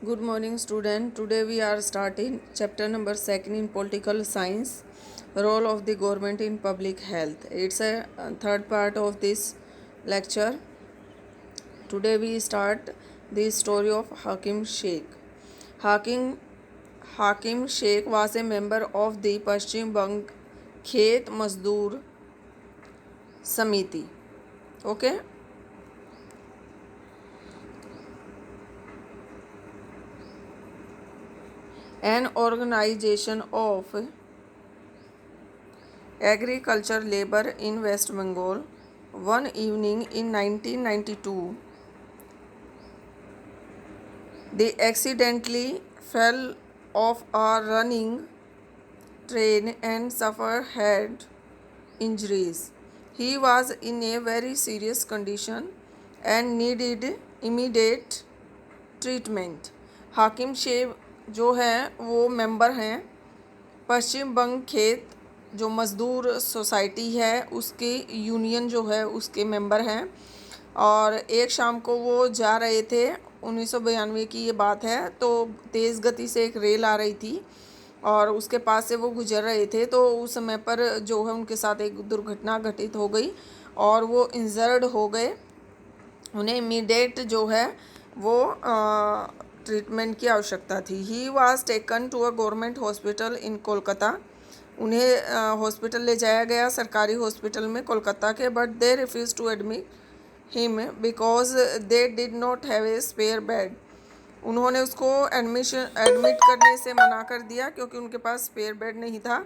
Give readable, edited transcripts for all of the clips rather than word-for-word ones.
Good morning, student. Today we are starting chapter number 2 in political science, role of the government in public health. It's a third part of this lecture. Today we start the story of Hakim Sheikh. Hakim Hakim Sheikh was a member of the Paschim Bang Khet Mazdoor Samiti. Okay. An organization of agriculture labor in West Bengal. One evening in 1992, they accidentally fell off a running train and suffered head injuries. He was in a very serious condition and needed immediate treatment. हाकिम शेख जो हैं वो member हैं पश्चिम बंग खेत जो मज़दूर society है उसके यूनियन जो है उसके मेंबर हैं. और एक शाम को वो जा रहे थे, 1992 की ये बात है, तो तेज़ गति से एक रेल आ रही थी और उसके पास से वो गुजर रहे थे. तो उस समय पर जो है उनके साथ एक दुर्घटना घटित हो गई और वो इंजर्ड हो गए. उन्हें इमीडिएट जो है वो ट्रीटमेंट की आवश्यकता थी. He was taken to a government hospital in Kolkata. उन्हें हॉस्पिटल ले जाया गया, सरकारी हॉस्पिटल में कोलकाता के. But they refuse to admit him because they did not have a spare bed. उन्होंने उसको एडमिट करने से मना कर दिया क्योंकि उनके पास स्पेयर बेड नहीं था.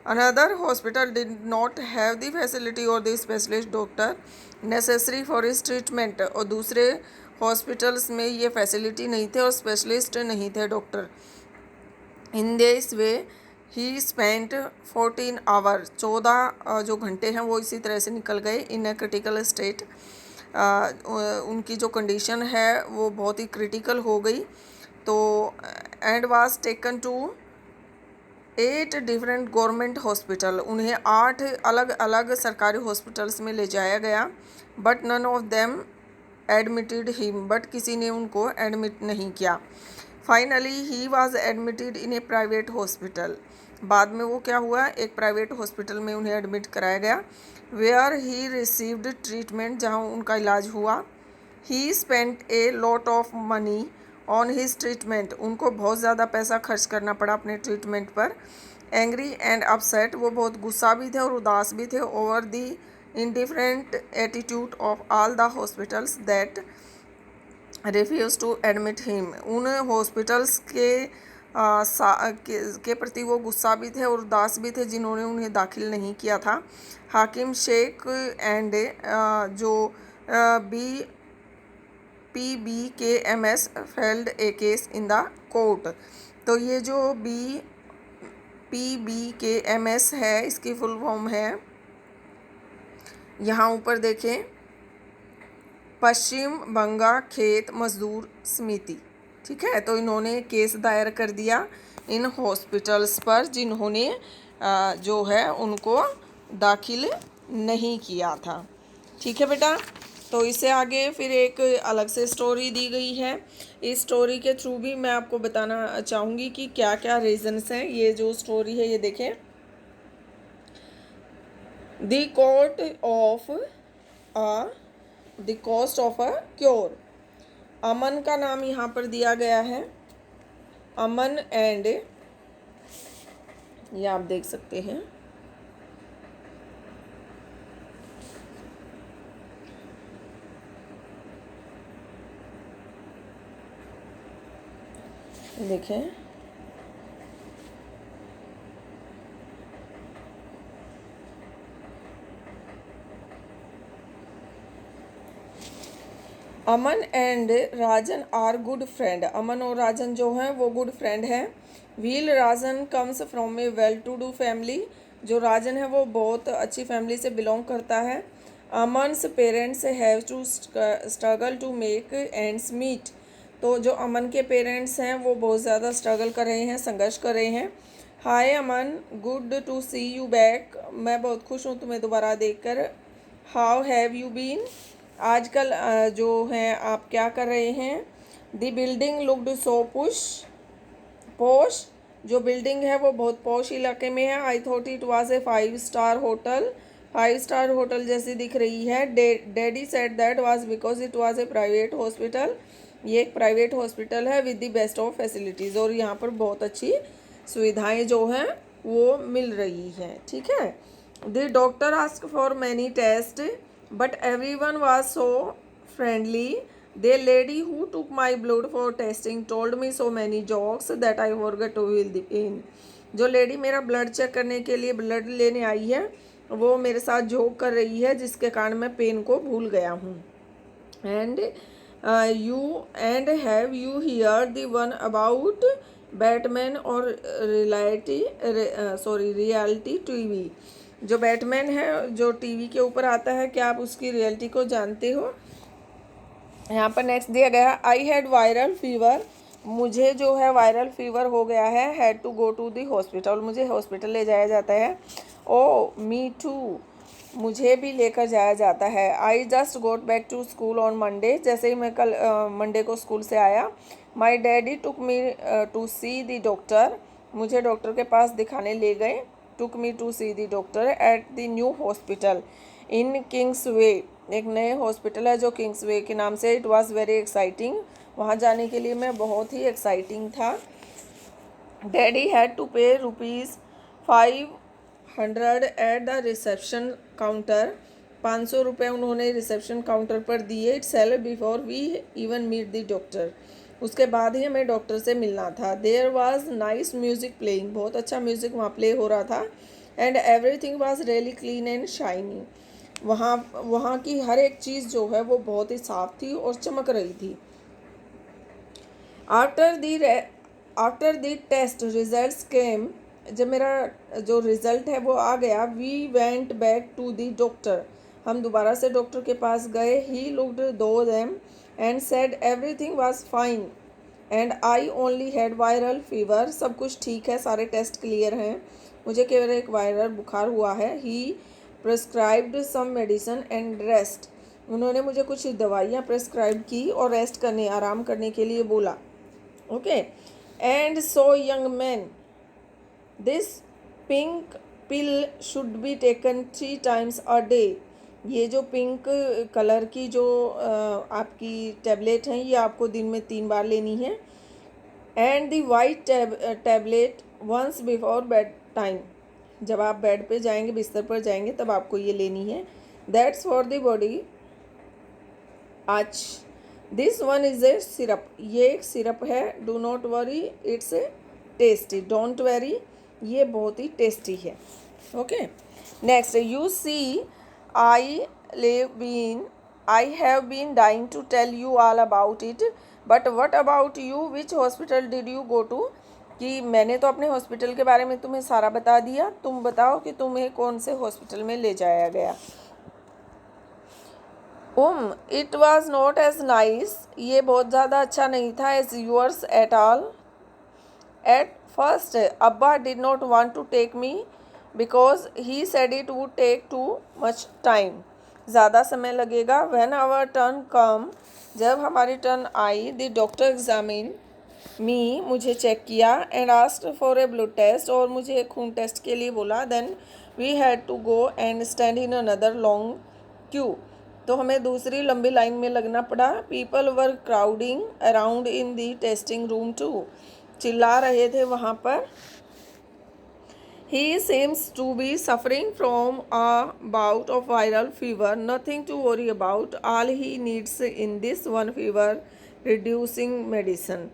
Another hospital did not have the facility और the specialist doctor necessary for his treatment. और दूसरे हॉस्पिटल्स में ये फैसिलिटी नहीं थे और स्पेशलिस्ट नहीं थे doctor. In this way he spent 14 hour, 14 जो घंटे हैं वो इसी तरह से निकल गए इन ए क्रिटिकल स्टेट. उनकी जो कंडीशन है वो बहुत ही क्रिटिकल हो गई. तो and was taken to 8 different government hospital. उन्हें 8 अलग अलग सरकारी हॉस्पिटल्स में ले जाया गया. But none of them admitted him. But किसी ने उनको एडमिट नहीं किया. Finally he was admitted in a private hospital. बाद में वो क्या हुआ, एक प्राइवेट हॉस्पिटल में उन्हें एडमिट कराया गया. वेयर ही रिसीव्ड ट्रीटमेंट, जहाँ उनका इलाज हुआ. ही spent a lot of money on his treatment. उनको बहुत ज़्यादा पैसा खर्च करना पड़ा अपने ट्रीटमेंट पर. एंग्री एंड अपसेट, वो बहुत गुस्सा भी थे और उदास भी थे over the indifferent attitude of all the hospitals that refused to admit him. उन हॉस्पिटल्स के प्रति वो गुस्सा भी थे और उदास भी थे जिन्होंने उन्हें दाखिल नहीं किया था. हाकिम शेख एंड जो PBKMS failed A case in the court. तो ये जो PBKMS है इसकी फुल फॉर्म है, यहाँ ऊपर देखें, पश्चिम बंगा खेत मजदूर समिति. ठीक है, तो इन्होंने केस दायर कर दिया इन हॉस्पिटल्स पर जिन्होंने जो है उनको दाखिल नहीं किया था. ठीक है बेटा, तो इससे आगे फिर एक अलग से स्टोरी दी गई है. इस स्टोरी के थ्रू भी मैं आपको बताना चाहूँगी कि क्या क्या रीजंस हैं. ये जो स्टोरी है ये देखें, The cost of a cure. अमन का नाम यहाँ पर दिया गया है, अमन एंड, ये आप देख सकते हैं, देखें, Aman and Rajan are good friend. Aman और राजन जो हैं वो गुड फ्रेंड हैं. While Rajan comes from a well to do family. जो राजन है वो बहुत अच्छी फैमिली से बिलोंग करता है. Aman's parents have to struggle to make ends meet. तो जो अमन के पेरेंट्स हैं वो बहुत ज़्यादा स्ट्रगल कर रहे हैं, संघर्ष कर रहे हैं. Hi Aman, good to see you back. मैं बहुत खुश हूँ तुम्हें दोबारा देखकर. How have you been. आजकल जो हैं आप क्या कर रहे हैं. द बिल्डिंग लुक्ड सो पोश। जो बिल्डिंग है वो बहुत पॉश इलाके में है। I thought it was a 5 star hotel. 5 star hotel जैसी दिख रही है। Daddy said that was because it was a private hospital. ये एक प्राइवेट हॉस्पिटल है with the best of facilities, और यहाँ पर बहुत अच्छी सुविधाएं जो हैं वो मिल रही हैं। ठीक है। The doctor ask for many test but every one was so friendly. The lady who took my blood for testing told me so many jokes that I forgot to feel the pain. जो lady मेरा blood check करने के लिए blood लेने आई है वो मेरे साथ जोक कर रही है जिसके कारण मैं पेन को भूल गया हूँ। And have you here the one about Batman और रियलिटी टीवी। जो बैटमैन है जो टीवी के ऊपर आता है, क्या आप उसकी रियलिटी को जानते हो? यहाँ पर नेक्स्ट दिया गया है आई हैड वायरल फीवर। मुझे जो है वायरल फीवर हो गया है। Had to go to the hospital. मुझे हॉस्पिटल ले जाया जाता है। Oh me too. मुझे भी लेकर जाया जाता है। I just got back to school on Monday. जैसे ही मैं कल मंडे को स्कूल से आया। My daddy took me to see the doctor. मुझे डॉक्टर के पास दिखाने ले गए। Took me to see the doctor at the new hospital in Kings वे। एक नए हॉस्पिटल है जो किंग्स वे के नाम से। It was very exciting. वहाँ जाने के लिए मैं बहुत ही एक्साइटिंग था। डैडी हैड टू पे ₹500 एट द रिसेप्शन काउंटर। 500 रुपये उन्होंने रिसेप्शन काउंटर पर दिए। It sell before we even meet the doctor. उसके बाद ही हमें डॉक्टर से मिलना था। There was nice music playing. बहुत अच्छा म्यूज़िक वहाँ प्ले हो रहा था। And everything was really clean and shiny. वहाँ की हर एक चीज़ जो है वो बहुत ही साफ थी और चमक रही थी। After the test results came. जब मेरा जो रिज़ल्ट है वो आ गया। We went back to the doctor. हम दोबारा से डॉक्टर के पास गए। He looked to them and said everything was fine and I only had viral fever. सब कुछ ठीक है, सारे टेस्ट क्लियर हैं, मुझे केवल एक वायरल बुखार हुआ है। He prescribed some medicine and rest. उन्होंने मुझे कुछ दवाइयाँ प्रिस्क्राइब की और रेस्ट करने, आराम करने के लिए बोला। Okay. And so young man this pink pill should be taken 3 times a day. ये जो पिंक कलर की जो आपकी टैबलेट हैं ये आपको दिन में 3 बार लेनी है। And the white tablet once before bed time. जब आप बेड पे जाएंगे, बिस्तर पर जाएंगे, तब आपको ये लेनी है। That's for the body. आज this one is a syrup. ये एक सिरप है। Do not worry it's a tasty. Don't worry, ये बहुत ही टेस्टी है। Okay. Next, you see I have been dying to tell you all about it but what about you, which hospital did you go to. कि मैंने तो अपने hospital के बारे में तुम्हें सारा बता दिया, तुम बताओ कि तुम्हें कौन से हॉस्पिटल में ले जाया गया। It was not as nice. ये बहुत ज़्यादा अच्छा नहीं था। As yours at all. At first अब्बा did not want to take me because he said it would take too much time. ज़्यादा समय लगेगा। व्हेन आवर टर्न कम, जब हमारी टर्न आई, द डॉक्टर एग्जामिन मी, मुझे चेक किया, and asked for a blood test, और मुझे खून टेस्ट के लिए बोला। Then we had to go and stand in another long queue. तो हमें दूसरी लंबी लाइन में लगना पड़ा। People were crowding around in the testing room too. चिल्ला रहे थे वहाँ पर। He seems to be suffering from a bout of viral fever. Nothing to worry about. All he needs in this one fever reducing medicine.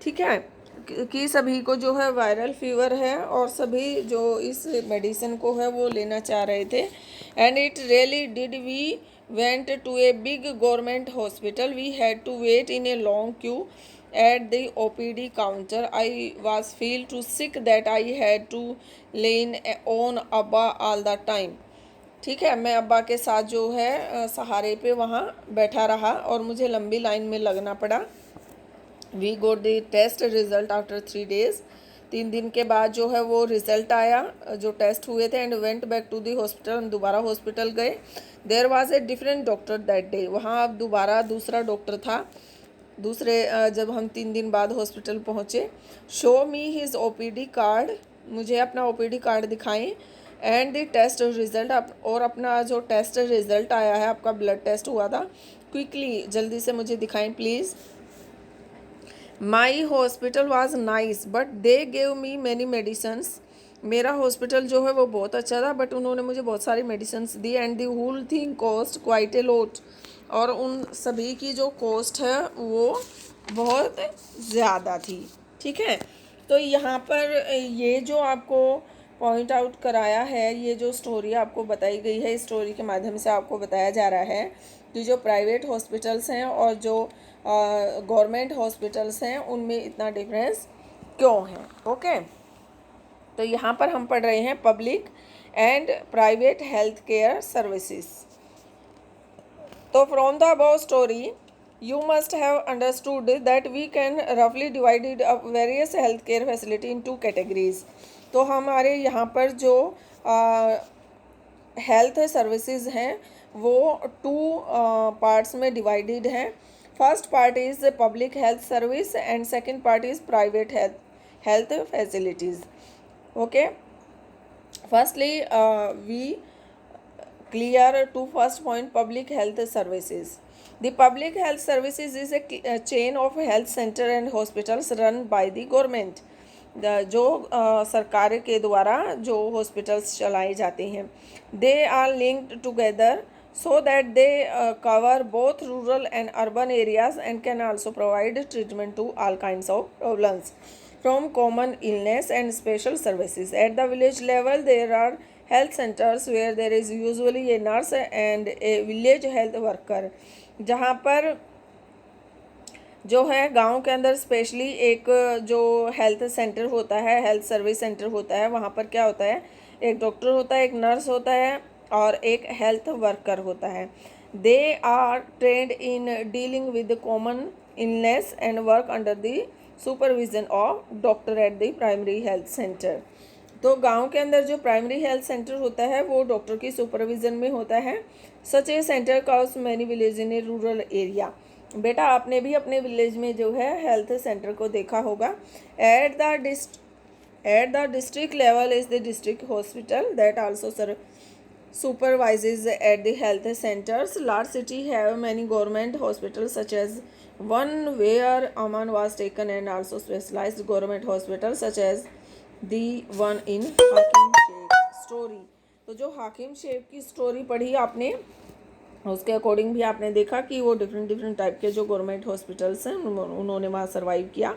ठीक है कि सभी को जो है वायरल फीवर है और सभी जो इस मेडिसिन को है वो लेना चाह रहे थे। And it really did. We went to a big government hospital. We had to wait in a long queue at the OPD counter. I was feel too sick that I had to lean on Abba all the time. ठीक है, मैं अब्बा के साथ जो है सहारे पे वहाँ बैठा रहा और मुझे लंबी लाइन में लगना पड़ा। We got the test result after 3 days। 3 दिन के बाद जो है वो रिज़ल्ट आया जो टेस्ट हुए थे। And went back to the hospital. हम दोबारा हॉस्पिटल गए। There was a different doctor that day. वहाँ अब दोबारा दूसरा डॉक्टर था। दूसरे जब हम 3 दिन बाद हॉस्पिटल पहुँचे, show me his OPD card, मुझे अपना OPD कार्ड दिखाएं, एंड द टेस्ट रिजल्ट, और अपना जो टेस्ट रिजल्ट आया है, आपका ब्लड टेस्ट हुआ था, क्विकली जल्दी से मुझे दिखाएं please. My hospital was nice but they gave me many medicines, मेरा हॉस्पिटल जो है वो बहुत अच्छा था बट उन्होंने मुझे बहुत सारी मेडिसिन्स दी, and the whole thing cost quite a lot, और उन सभी की जो कॉस्ट है वो बहुत ज़्यादा थी। ठीक है, तो यहाँ पर ये जो आपको पॉइंट आउट कराया है, ये जो स्टोरी आपको बताई गई है, इस स्टोरी के माध्यम से आपको बताया जा रहा है कि जो प्राइवेट हॉस्पिटल्स हैं और जो गवर्नमेंट हॉस्पिटल्स हैं उनमें इतना डिफरेंस क्यों है। ओके, तो यहाँ पर हम पढ़ रहे हैं public and private health care services. तो from the above story you must have understood that we can roughly divide up various healthcare facility in two categories। तो हमारे यहाँ पर जो हेल्थ सर्विसेज हैं वो 2 पार्ट्स में डिवाइडेड हैं। First part is public health service and second part is private health facilities. Okay, firstly we clear to first point, public health services. The public health services is a chain of health center and hospitals run by the government। जो सरकार के द्वारा जो hospitals चलाए जाते हैं, they are linked together so that they cover both rural and urban areas and can also provide treatment to all kinds of problems, from common illness and special services. At the village level, there are health centers where there is usually a nurse and a village health worker। जहाँ पर जो है गांव के अंदर specially एक जो health centre होता है, हेल्थ सर्विस सेंटर होता है, वहाँ पर क्या होता है, एक डॉक्टर होता है, एक नर्स होता है और एक हेल्थ वर्कर होता है। They are trained in dealing with common illness and work under the supervision of doctor at the primary health centre. तो गांव के अंदर जो प्राइमरी हेल्थ सेंटर होता है वो डॉक्टर की सुपरविजन में होता है। Such a centre cause many village in a rural area. बेटा आपने भी अपने विलेज में जो है हेल्थ सेंटर को देखा होगा। At the district level is the district hospital that also supervises at the health centers. Large city have many government hospitals such as one where Aman was taken, and also specialized government hospitals such as the one in हाकिम Sheikh story. तो जो हाकिम शेख की story पढ़ी आपने, उसके according भी आपने देखा कि वो डिफरेंट टाइप के जो गवर्नमेंट हॉस्पिटल्स हैं उन्होंने वहाँ सर्वाइव किया।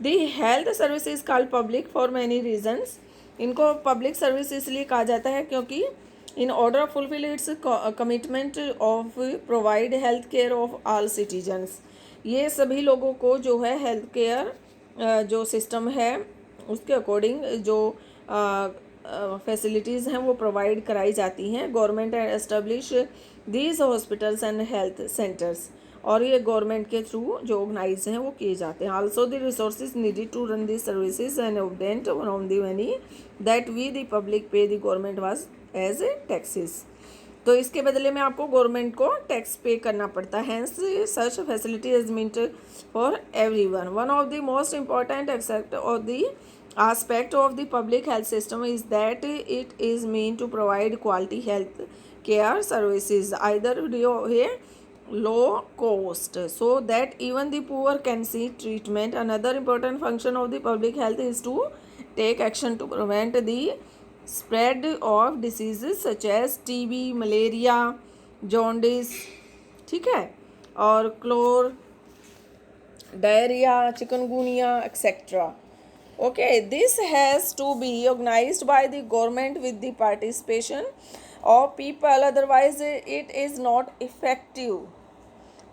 The health service is called public for many reasons. इनको पब्लिक सर्विस इसलिए कहा जाता है क्योंकि in order to fulfill its commitment of provide health care of all citizens, ये सभी लोगों को जो है हेल्थ केयर जो सिस्टम है उसके अकॉर्डिंग जो फैसिलिटीज़ हैं वो प्रोवाइड कराई जाती हैं। Government establish these hospitals and health centres, और ये गवर्नमेंट के थ्रू जो ऑर्गेनाइज हैं वो किए जाते हैं। Also the resources needed to run the services and obtained from the money that we the public pay the government was as a taxes. तो इसके बदले में आपको गवर्नमेंट को टैक्स पे करना पड़ता है। Such facility is meant for everyone. One of the most important aspect of the aspect of the public health system is that it is meant to provide quality health care services either low cost so that even the poor can seek treatment. Another important function of the public health is to take action to prevent the spread of diseases such as TB, malaria, jaundice, ठीक है, और cholera, diarrhoea, chikungunya etcetera. Okay, this has to be organized by the government with the participation of people, otherwise it is not effective.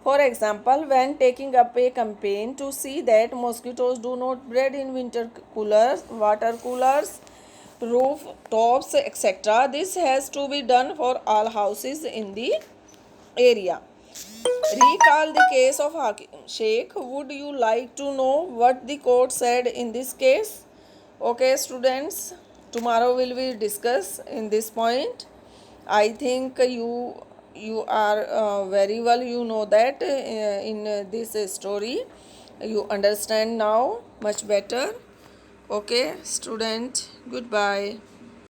For example, when taking up a campaign to see that mosquitoes do not breed in winter coolers, water coolers, rooftops, etc., this has to be done for all houses in the area. Recall the case of Hakim Sheikh. Would you like to know what the court said in this case? Okay, students, tomorrow will we discuss in this point. I think you you are very well, you know that in this story you understand now much better. Okay student, goodbye.